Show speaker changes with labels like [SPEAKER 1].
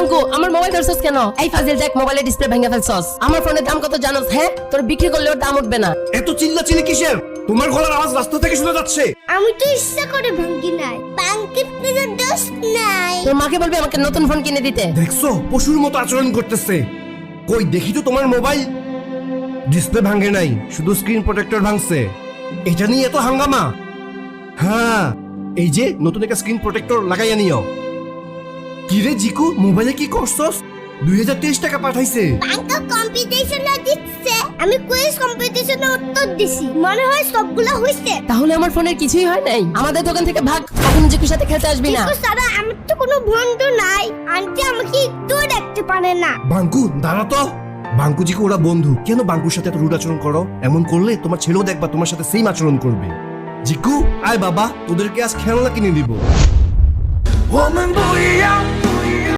[SPEAKER 1] বাঙ্কু আমার মোবাইল ধরছস কেন? এই ফাজিল দেখ মোবাইলের ডিসপ্লে ভেঙে ফেলছস। আমার ফোনের দাম কত জানোস? হ্যাঁ, তোর বিক্রি করলে ওর দাম উঠবে না।
[SPEAKER 2] এত চিল্লাচিল্লি কিসের? তোমার গলার আওয়াজ রাস্তা থেকে শোনা যাচ্ছে।
[SPEAKER 3] আমি তো ইচ্ছা করে ভাঙ্গি নাই, ভাঙ্গি কোনো দোষ নাই।
[SPEAKER 1] তোর মাকে বলবি আমাকে নতুন ফোন কিনে দিতে।
[SPEAKER 2] দেখছো পশুর মতো আচরণ করতেছে। কই দেখি তো তোমার মোবাইল। ডিসপ্লে ভাঙে নাই, শুধু স্ক্রিন প্রোটেক্টর ভাঙছে। এটা নিয়ে এত হাঙ্গামা? হ্যাঁ, এই যে নতুন একটা স্ক্রিন প্রোটেক্টর লাগাইয়া নিও। কি রে জিকু, মোবাইলে কি করছস? 2023 টাকা পাঠাইছে।
[SPEAKER 3] ভাঙ্গা কম্পিটিশনে দিচ্ছে, আমি কুইজ কম্পিটিশনে উত্তর দিছি, মনে হয় সবগুলো হইছে।
[SPEAKER 1] তাহলে আমার ফোনের কিছুই হয় নাই। আমাদের দোকান থেকে ভাগ, কখন জিকুর সাথে খেলতে আসবি না।
[SPEAKER 3] কিন্তু সারা আমার তো কোনো বন্ধু নাই, আন্টি আমাকে একটু দেখতে পারে না।
[SPEAKER 2] বাঙ্কু দাঁড়া তো। বাঙ্কু জিকু ওরা বন্ধু, কেন বাঙ্কুর সাথে এত রুড আচরণ করো? এমন করলে তোমার ছেলেও দেখবা তোমার সাথে সেম আচরণ করবে। জিকু আয় বাবা, তোদেরকে আজ খেলনা কিনে দিব।
[SPEAKER 4] 我们不一样。